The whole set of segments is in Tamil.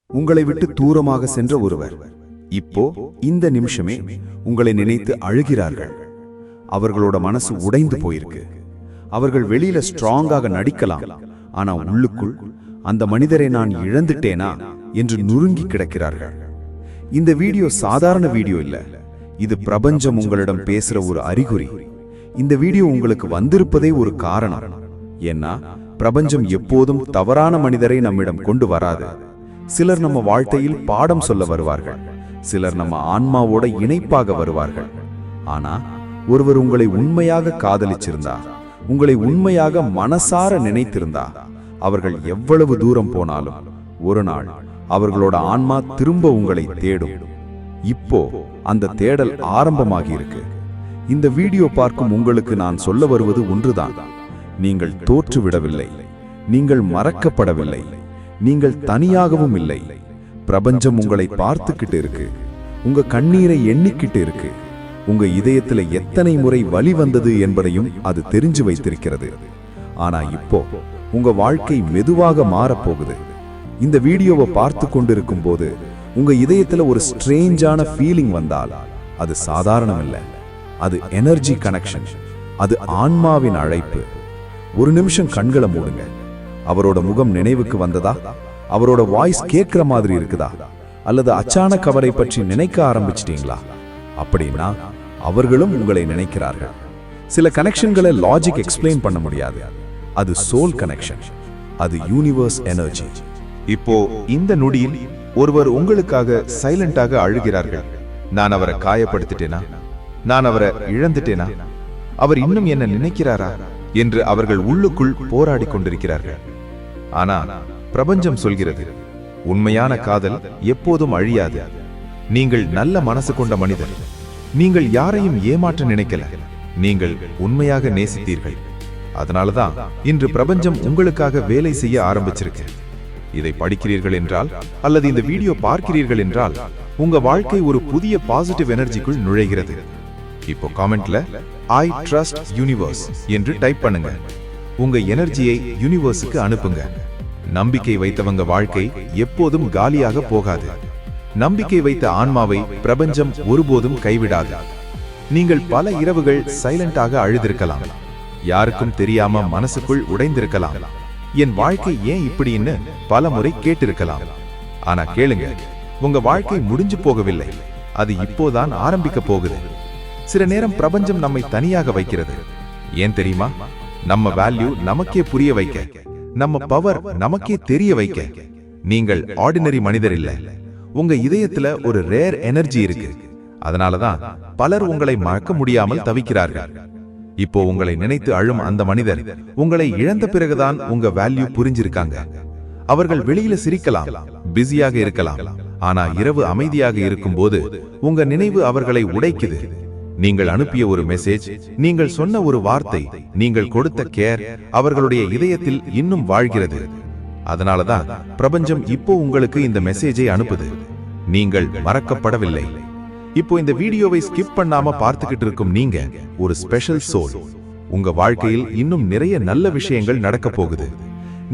உங்களை விட்டு தூரமாக சென்ற ஒருவர் இப்போ இந்த நிமிஷமே உங்களை நினைத்து அழுகிறார்கள். அவர்களோட மனசு உடைந்து போயிருக்கு. அவர்கள் வெளியில ஸ்ட்ராங்காக நடிக்கலாம், ஆனா உள்ளுக்குள் அந்த மனிதரை நான் இழந்துட்டேனா என்று நுறுங்கி கிடக்கிறார்கள். இந்த வீடியோ சாதாரண வீடியோ இல்ல, இது பிரபஞ்சம் உங்களிடம் பேசுற ஒரு அறிகுறி. இந்த வீடியோ உங்களுக்கு வந்திருப்பதே ஒரு காரணம். ஏன்னா பிரபஞ்சம் எப்போதும் தவறான மனிதரை நம்மிடம் கொண்டு வராது. சிலர் நம்ம வாழ்க்கையில் பாடம் சொல்ல வருவார்கள், சிலர் நம்ம ஆன்மாவோட இணைப்பாக வருவார்கள். ஆனா ஒருவர் உங்களை உண்மையாக காதலிச்சிருந்தா, உங்களை உண்மையாக மனசார நினைத்திருந்தா, அவர்கள் எவ்வளவு தூரம் போனாலும் ஒரு நாள் அவர்களோட ஆன்மா திரும்ப உங்களை தேடும். இப்போ அந்த தேடல் ஆரம்பமாகி இருக்கு. இந்த வீடியோ பார்க்கும் உங்களுக்கு நான் சொல்ல வருவது ஒன்றுதான்: நீங்கள் தோற்றுவிடவில்லை, நீங்கள் மறக்கப்படவில்லை, நீங்கள் தனியாகவும் இல்லை. பிரபஞ்சம் உங்களை பார்த்துக்கிட்டு இருக்கு, உங்க கண்ணீரை எண்ணிக்கிட்டு இருக்கு, உங்க இதயத்துல எத்தனை முறை வலி வந்தது என்பதையும் அது தெரிஞ்சு வைத்திருக்கிறது. ஆனா இப்போ உங்க வாழ்க்கை மெதுவாக மாறப்போகுது. இந்த வீடியோவை பார்த்து கொண்டிருக்கும் போது உங்க இதயத்துல ஒரு ஸ்ட்ரேஞ்சான ஃபீலிங் வந்தால் அது சாதாரணம் இல்லை, அது எனர்ஜி கனெக்ஷன், அது ஆன்மாவின் அழைப்பு. ஒரு நிமிஷம் கண்களை மூடுங்க. அவரோட முகம் நினைவுக்கு வந்ததா? அவரோட வாய்ஸ் கேட்கிற மாதிரி இருக்குதா? அல்லது அச்சானக் அவரை பற்றி நினைக்க ஆரம்பிச்சிட்டீங்களா? அப்படின்னா அவர்களும் உங்களை நினைக்கிறார்கள். சில கனெக்ஷன்களை லாஜிக் எக்ஸ்பிளைன் பண்ண முடியாது. அது சோல் கனெக்ஷன், அது யூனிவர்ஸ் எனர்ஜி. இப்போ இந்த நொடியில் ஒருவர் உங்களுக்காக சைலண்டாக அழுகிறார்கள். நான் அவரை காயப்படுத்திட்டேனா? நான் அவரை இழந்துட்டேனா? அவர் இன்னும் என்ன நினைக்கிறாரா என்று அவர்கள் உள்ளுக்குள் போராடி கொண்டிருக்கிறார்கள். ஆனா பிரபஞ்சம் சொல்கிறது, உண்மையான காதல் எப்போதும் அழியாது. நீங்கள் நல்ல மனசு கொண்ட மனிதர். நீங்கள் யாரையும் ஏமாற்ற நினைக்கல, நீங்கள் உண்மையாக நேசித்தீர்கள். அதனாலதான் இன்று பிரபஞ்சம் உங்களுக்காக வேலை செய்ய ஆரம்பிச்சிருக்கு. இதை படிக்கிறீர்கள் என்றால் அல்லது இந்த வீடியோ பார்க்கிறீர்கள் என்றால் உங்க வாழ்க்கை ஒரு புதிய பாசிட்டிவ் எனர்ஜிக்குள் நுழைகிறது. இப்போ காமெண்ட்ல ஐ ட்ரஸ்ட் யூனிவர்ஸ் என்று டைப் பண்ணுங்க. உங்க எனர்ஜியை யூனிவர்ஸுக்கு அனுப்புங்க. நம்பிக்கை வைத்தவங்க வாழ்க்கை எப்போதும் காலியாக போகாது. நம்பிக்கை வைத்த ஆன்மாவை பிரபஞ்சம் ஒருபோதும் கைவிடாது. நீங்கள் பல இரவுகள் சைலண்டாக அழுதிருக்கலாம், யாருக்கும் தெரியாம மனசுக்குள் உடைந்திருக்கலாம். என் வாழ்க்கை ஏன் இப்படின்னு பல முறை கேட்டிருக்கலாம். ஆனா கேளுங்க, உங்க வாழ்க்கை முடிஞ்சு போகவில்லை, அது இப்போதான் ஆரம்பிக்க போகுது. சில நேரம் பிரபஞ்சம் நம்மை தனியாக வைக்கிறது. ஏன் தெரியுமா? நம்ம வேல்யூ நமக்கே புரிய வைக்க, நம்ம பவர் நமக்கே தெரிய வைக்க. நீங்கள் ஆர்டினரி மனிதர் இல்ல, உங்க இதயத்துல ஒரு ரேர் எனர்ஜி இருக்கு. அதனாலதான் பலர் உங்களை மறக்க முடியாமல் தவிக்கிறார்கள். இப்போ உங்களை நினைத்து அழும் அந்த மனிதர் உங்களை இழந்த பிறகுதான் உங்க வேல்யூ புரிஞ்சிருக்காங்க. அவர்கள் வெளியில சிரிக்கலாம், பிஸியாக இருக்கலாம், ஆனா இரவு அமைதியாக இருக்கும் போது உங்க நினைவு அவர்களை உடைக்குது. நீங்கள் அனுப்பிய ஒரு மெசேஜ், நீங்கள் சொன்ன ஒரு வார்த்தை, நீங்கள் கொடுத்த கேர் அவர்களுடைய இதயத்தில் இன்னும் வாழ்கிறது. அதனாலதான் பிரபஞ்சம் இப்போ உங்களுக்கு இந்த மெசேஜை அனுப்புது: நீங்கள் மறக்கப்படவில்லை. இப்போ இந்த வீடியோவை ஸ்கிப் பண்ணாம பார்த்துக்கிட்டு இருக்கும் நீங்க ஒரு ஸ்பெஷல் சோல். உங்க வாழ்க்கையில் இன்னும் நிறைய நல்ல விஷயங்கள் நடக்க போகுது.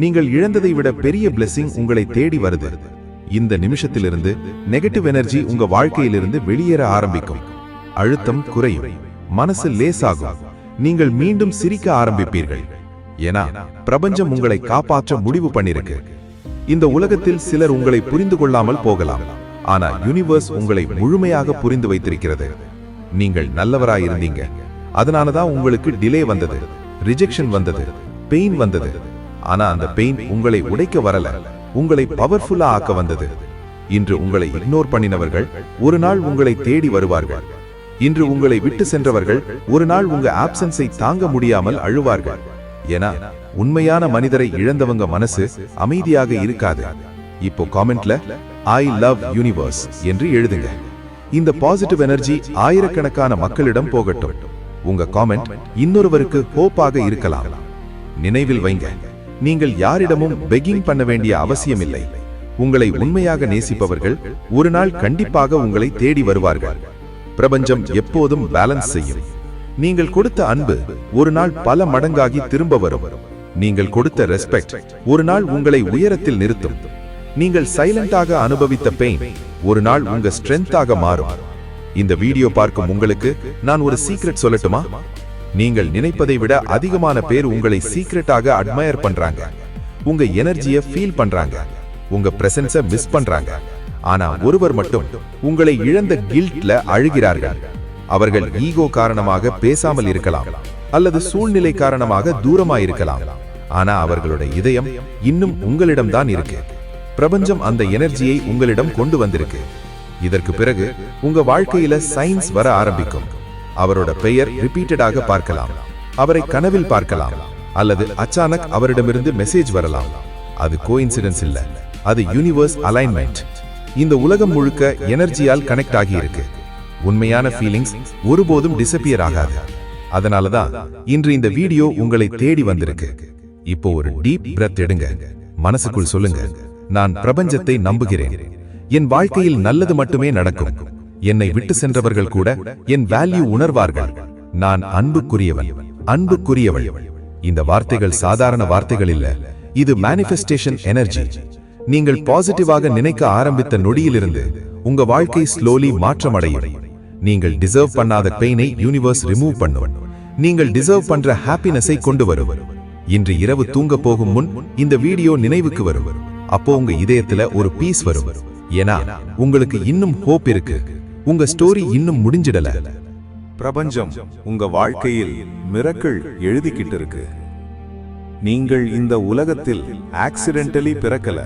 நீங்கள் இழந்ததை விட பெரிய பிளெஸிங் உங்களை தேடி வருது. இந்த நிமிஷத்திலிருந்து நெகட்டிவ் எனர்ஜி உங்க வாழ்க்கையிலிருந்து வெளியேற ஆரம்பிக்கும். அழுத்தம் குறையும், மனசு லேசாகும், நீங்கள் மீண்டும் சிரிக்க ஆரம்பிப்பீர்கள். ஏன்னா பிரபஞ்சம் உங்களை காப்பாற்ற முடிவு பண்ணிருக்கு. இந்த உலகத்தில் சிலர் உங்களை புரிந்து கொள்ளாமல் போகலாம், ஆனா யூனிவர்ஸ் உங்களை முழுமையாக புரிந்து வைத்திருக்கிறது. நீங்கள் நல்லவராயிருந்தீங்க, அதனாலதான் உங்களுக்கு டிலே வந்தது, ரிஜெக்ஷன் வந்தது, பெயின் வந்தது. ஆனா அந்த பெயின் உங்களை உடைக்க வரல, உங்களை பவர்ஃபுல்லா ஆக்க வந்தது. இன்று உங்களை இக்னோர் பண்ணினவர்கள் ஒரு நாள் உங்களை தேடி வருவார்கள். இன்று உங்களை விட்டு சென்றவர்கள் ஒரு நாள் உங்க ஆப்சன்ஸை தாங்க முடியாமல் அழுவார்கள். ஏன்னா உண்மையான மனிதரை இழந்தவங்க மனசு அமைதியாக இருக்காது. இப்போ காமெண்ட்ல ஐ லவ் யூனிவர்ஸ் என்று எழுதுங்க. இந்த பாசிட்டிவ் எனர்ஜி ஆயிரக்கணக்கான மக்களிடம் போகட்டும். உங்க காமெண்ட் இன்னொருவருக்கு ஹோப்பாக இருக்கலாம். நினைவில் வைங்க, நீங்கள் யாரிடமும் பெக்கிங் பண்ண வேண்டிய அவசியம் இல்லை. உங்களை உண்மையாக நேசிப்பவர்கள் ஒரு நாள் கண்டிப்பாக உங்களை தேடி வருவார்கள். பிரபஞ்சம் எப்போதும் பேலன்ஸ் செய்யும். நீங்கள் கொடுத்த அன்பு ஒரு நாள் பல மடங்காகி திரும்ப வரும். நீங்கள் கொடுத்த ரெஸ்பெக்ட் ஒரு நாள் உங்களை உயரத்தில் நிறுத்தும். நீங்கள் சைலண்டாக அனுபவித்த பெயின் ஒரு நாள் உங்க ஸ்ட்ரென்த்தாக மாறும். இந்த வீடியோ பார்க்கும் உங்களுக்கு நான் ஒரு சீக்ரெட் சொல்லட்டுமா? நீங்கள் நினைப்பதை விட அதிகமான பேர் உங்களை சீக்ரெட்டாக அட்மயர் பண்றாங்க, உங்க எனர்ஜியை ஃபீல் பண்றாங்க, உங்க பிரசன்ஸை மிஸ் பண்றாங்க. ஆனா ஒருவர் மட்டும் உங்களை இழந்த கில்ட்ல அழுகிறார்கள். அவர்கள் ஈகோ காரணமாக பேசாமல் இருக்கலாம், அல்லது சூழ்நிலை காரணமாக தூரமாயிருக்கலாம். ஆனா அவர்களோட இதயம் இன்னும் உங்களிடம்தான் இருக்கு. பிரபஞ்சம் அந்த எனர்ஜியை உங்களிடம் கொண்டு வந்திருக்கு. இதற்கு பிறகு உங்க வாழ்க்கையில சயின்ஸ் வர ஆரம்பிக்கும். அவரோட பெயர் ரிப்பீட்டடாக பார்க்கலாம், அவரை கனவில் பார்க்கலாம், அல்லது அச்சானக் அவரிடமிருந்து மெசேஜ் வரலாம். அது கோஇன்சிடென்ஸ் இல்ல, அது யூனிவர்ஸ் அலைன்மெண்ட். இந்த உலகம் முழுக்க எனர்ஜியால் கனெக்ட் ஆகி இருக்கு. உண்மையான ஃபீலிங்ஸ் ஒருபோதும் டிசப்பியர் ஆகாது. அதனாலதான் இன்று இந்த வீடியோ உங்களை தேடி வந்திருக்கு. இப்போ ஒரு டீப் பிரெத் எடுங்க. மனசுக்குள் சொல்லுங்க, நான் பிரபஞ்சத்தை நம்புகிறேன். என் வாழ்க்கையில் நல்லது மட்டுமே நடக்கும். என்னை விட்டு சென்றவர்கள் கூட என் வேல்யூ உணர்வார்கள். நான் அன்புக்குரியவன், அன்புக்குரியவள். இந்த வார்த்தைகள் சாதாரண வார்த்தைகள் இல்ல, இது மேனிஃபெஸ்டேஷன் எனர்ஜி. நீங்கள் பாசிட்டிவாக நினைக்க ஆரம்பித்த நொடியிலிருந்து உங்க வாழ்க்கை ஸ்லோலி மாற்றமடையும். நீங்கள் டிசர்வ் பண்ணாத பெயினை யூனிவர்ஸ் ரிமூவ் பண்ணும். நீங்கள் டிசர்வ் பண்ற ஹாப்பினஸை கொண்டு வரும். இன்று இரவு தூங்க போகும் முன் இந்த வீடியோ நினைவுக்கு வரும். அப்போ உங்க இதயத்துல ஒரு பீஸ் வரும். ஏன்னா உங்களுக்கு இன்னும் ஹோப் இருக்கு. உங்க ஸ்டோரி இன்னும் முடிஞ்சிடல. பிரபஞ்சம் உங்க வாழ்க்கையில் மிரக்கிள் எழுதிக்கிட்டு இருக்கு. நீங்கள் இந்த உலகத்தில் ஆக்சிடென்டலி பிறக்கல,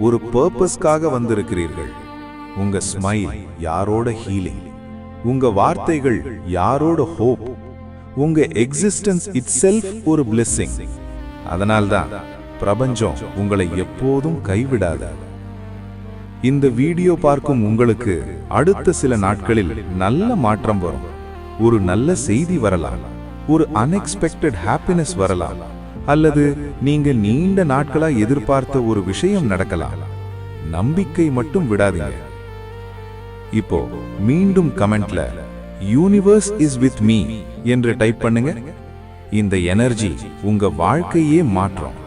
ஒரு பர்பஸ்க்காக வந்திருக்கிறீர்கள். உங்க ஸ்மைல் யாரோட ஹீலிங், உங்க வார்த்தைகள் யாரோட ஹோப், உங்க எக்ஸிஸ்டன்ஸ் இட்செல்ஃப் ஒரு பிளெஸிங். அதனால்தான் பிரபஞ்சம் உங்களை எப்போதும் கைவிடாத. இந்த வீடியோ பார்க்கும் உங்களுக்கு அடுத்த சில நாட்களில் நல்ல மாற்றம் வரும். ஒரு நல்ல செய்தி வரலாம், ஒரு அன்எக்ஸ்பெக்டட் ஹாப்பினஸ் வரலாம், அல்லது நீங்க நீண்ட நாட்களா எதிர்பார்த்த ஒரு விஷயம் நடக்கலாம். நம்பிக்கை மட்டும் விடாதீங்க. இப்போ மீண்டும் கமெண்ட்ல யூனிவர்ஸ் இஸ் வித் மீ என்று டைப் பண்ணுங்க. இந்த எனர்ஜி உங்க வாழ்க்கையே மாற்றும்.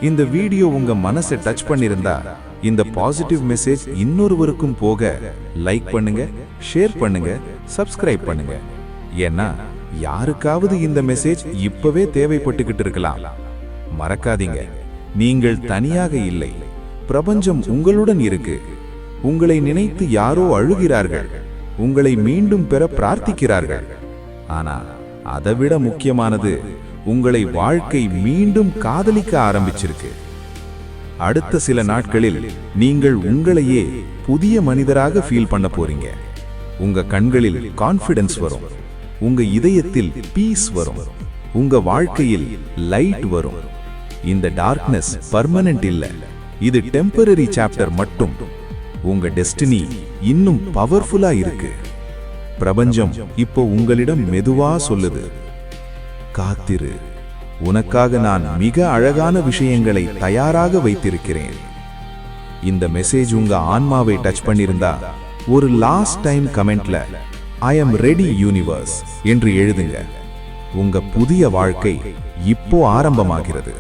இந்த வீடியோ உங்க மனசை டச் பண்ணிருந்தா இந்த பாசிட்டிவ் மெசேஜ் இன்னொருவருக்கும் போக லைக் பண்ணுங்க, ஷேர் பண்ணுங்க, சப்ஸ்கிரைப் பண்ணுங்க. ஏன்னா யாருக்காவது இந்த மெசேஜ் இப்பவே தேவைப்பட்டுக்கிட்டு இருக்கலாம். மறக்காதீங்க, நீங்கள் தனியாக இல்லை. பிரபஞ்சம் உங்களுடன் இருக்கு. உங்களை நினைத்து யாரோ அழுகிறார்கள், உங்களை மீண்டும் பெற பிரார்த்திக்கிறார்கள். ஆனா அதைவிட முக்கியமானது, உங்களை வாழ்க்கை மீண்டும் காதலிக்க ஆரம்பிச்சிருக்கு. அடுத்த சில நாட்களில் நீங்கள் உங்களையே புதிய மனிதராக ஃபீல் பண்ண போறீங்க. உங்க கண்களில் கான்ஃபிடன்ஸ் வரும், உங்க இதயத்தில் பீஸ் வரும், உங்க வாழ்க்கையில் லைட் வரும். இந்த டார்க்னஸ் பர்மனன்ட் இல்ல, இது டெம்பரரி சாப்டர் மட்டும். உங்க டெஸ்டினி இன்னும் பவர்ஃபுல்லா இருக்கு. பிரபஞ்சம் இப்போ உங்களிடம் மெதுவா சொல்லுது, காத்திரு. உனக்காக நான் மிக அழகான விஷயங்களை தயாராக வைத்திருக்கிறேன். இந்த மெசேஜ் உங்க ஆன்மாவை டச் பண்ணிருந்தா ஒரு லாஸ்ட் டைம் கமெண்ட்ல ஐ அம் ரெடி யூனிவர்ஸ் என்று எழுதுங்க. உங்க புதிய வாழ்க்கை இப்போ ஆரம்பமாகிறது.